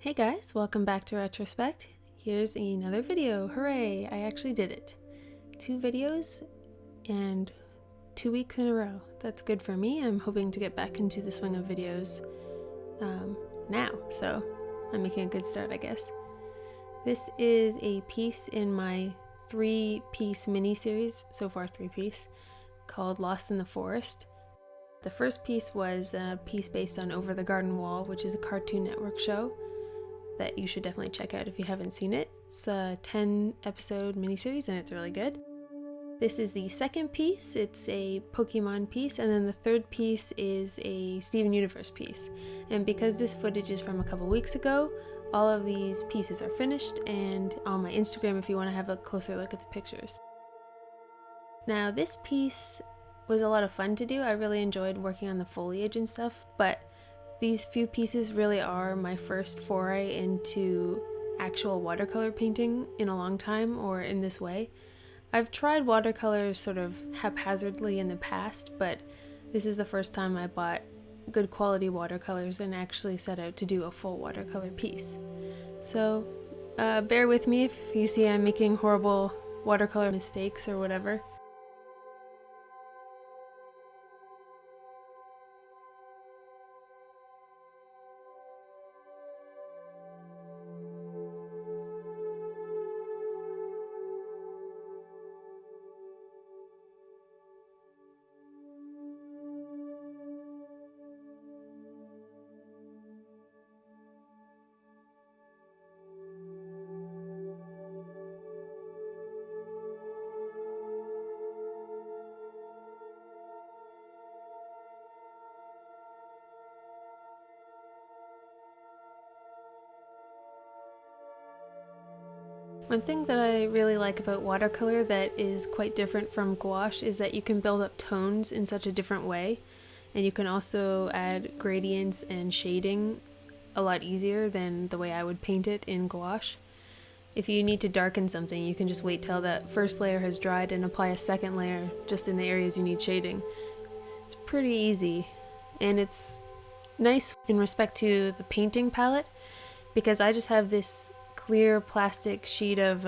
Hey guys, welcome back to Retrospect. Here's another video. Hooray! I actually did it. 2 videos and 2 weeks in a row. That's good for me. I'm hoping to get back into the swing of videos now, so I'm making a good start, I guess. This is a piece in my 3-piece mini-series, so far 3-piece, called Lost in the Forest. The first piece was a piece based on Over the Garden Wall, which is a Cartoon Network show that you should definitely check out if you haven't seen it. It's a 10-episode miniseries and it's really good. This is the second piece. It's a Pokemon piece, and then the third piece is a Steven Universe piece. And because this footage is from a couple weeks ago, all of these pieces are finished and on my Instagram if you want to have a closer look at the pictures. Now this piece was a lot of fun to do. I really enjoyed working on the foliage and stuff, but these few pieces really are my first foray into actual watercolor painting in a long time, or in this way. I've tried watercolors sort of haphazardly in the past, but this is the first time I bought good quality watercolors and actually set out to do a full watercolor piece. So bear with me if you see I'm making horrible watercolor mistakes or whatever. One thing that I really like about watercolor that is quite different from gouache is that you can build up tones in such a different way, and you can also add gradients and shading a lot easier than the way I would paint it in gouache. If you need to darken something, you can just wait till that first layer has dried and apply a second layer just in the areas you need shading. It's pretty easy, and it's nice in respect to the painting palette because I just have this clear plastic sheet of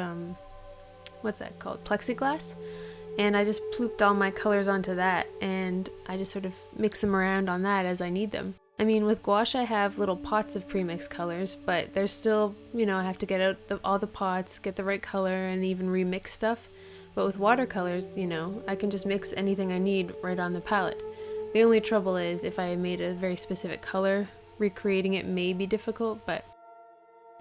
what's that called, plexiglass, and I just plooped all my colors onto that, and I just sort of mix them around on that as I need them. I mean, with gouache I have little pots of premixed colors, but there's still, you know, I have to get out all the pots, get the right color, and even remix stuff. But with watercolors, you know, I can just mix anything I need right on the palette. The only trouble is if I made a very specific color, recreating it may be difficult, but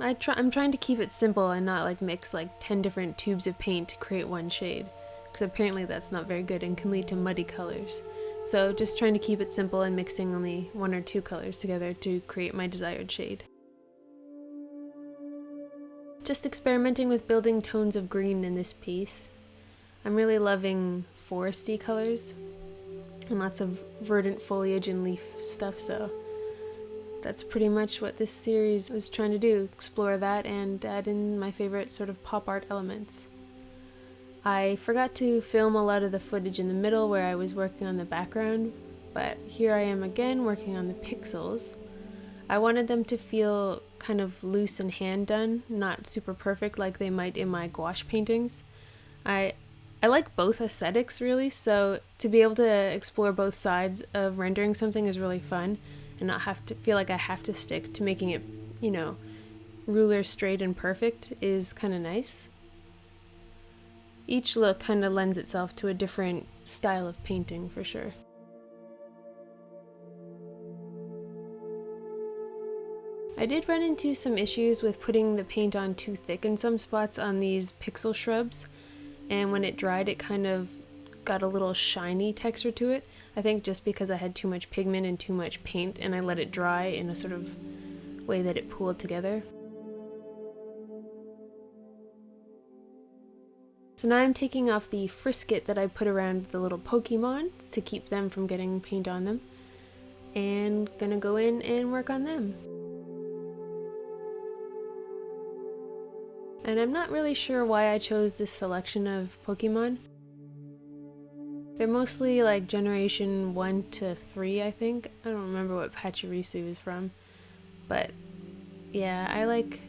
I'm trying to keep it simple and not like mix like 10 different tubes of paint to create one shade, because apparently that's not very good and can lead to muddy colors. So just trying to keep it simple and mixing only 1 or 2 colors together to create my desired shade. Just experimenting with building tones of green in this piece. I'm really loving foresty colors and lots of verdant foliage and leaf stuff, so that's pretty much what this series was trying to do, explore that and add in my favorite sort of pop art elements. I forgot to film a lot of the footage in the middle where I was working on the background, but here I am again working on the pixels. I wanted them to feel kind of loose and hand done, not super perfect like they might in my gouache paintings. I like both aesthetics really, so to be able to explore both sides of rendering something is really fun, and not have to feel like I have to stick to making it, you know, ruler straight and perfect is kind of nice. Each look kind of lends itself to a different style of painting for sure. I did run into some issues with putting the paint on too thick in some spots on these pixel shrubs, and when it dried it kind of got a little shiny texture to it. I think just because I had too much pigment and too much paint and I let it dry in a sort of way that it pooled together. So now I'm taking off the frisket that I put around the little Pokemon to keep them from getting paint on them, and gonna go in and work on them. And I'm not really sure why I chose this selection of Pokemon. They're mostly like generation 1 to 3, I think. I don't remember what Pachirisu is from, but Yeah, I like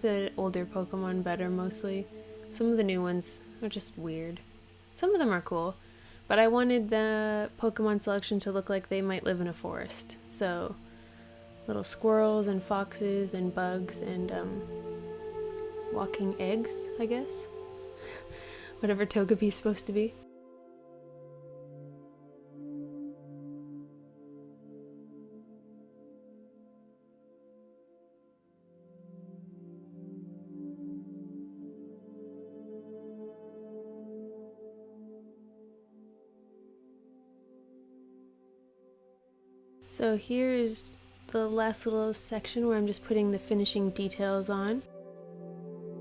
the older Pokemon better mostly. Some of the new ones are just weird. Some of them are cool, but I wanted the Pokemon selection to look like they might live in a forest. So little squirrels and foxes and bugs and walking eggs, I guess. Whatever Togepi's supposed to be. So here's the last little section where I'm just putting the finishing details on.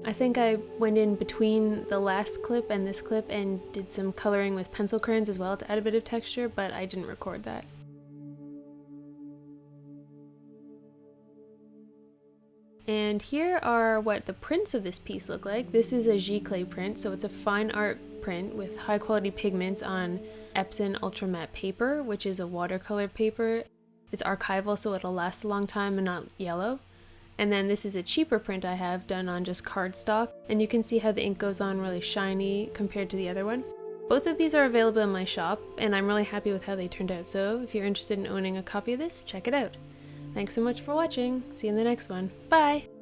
I think I went in between the last clip and this clip and did some coloring with pencil crayons as well to add a bit of texture, but I didn't record that. And here are what the prints of this piece look like. This is a giclée print, so it's a fine art print with high quality pigments on Epson Ultramat paper, which is a watercolor paper. It's archival, so it'll last a long time and not yellow. And then this is a cheaper print I have done on just cardstock, and you can see how the ink goes on really shiny compared to the other one. Both of these are available in my shop, and I'm really happy with how they turned out, so if you're interested in owning a copy of this, check it out. Thanks so much for watching. See you in the next one. Bye!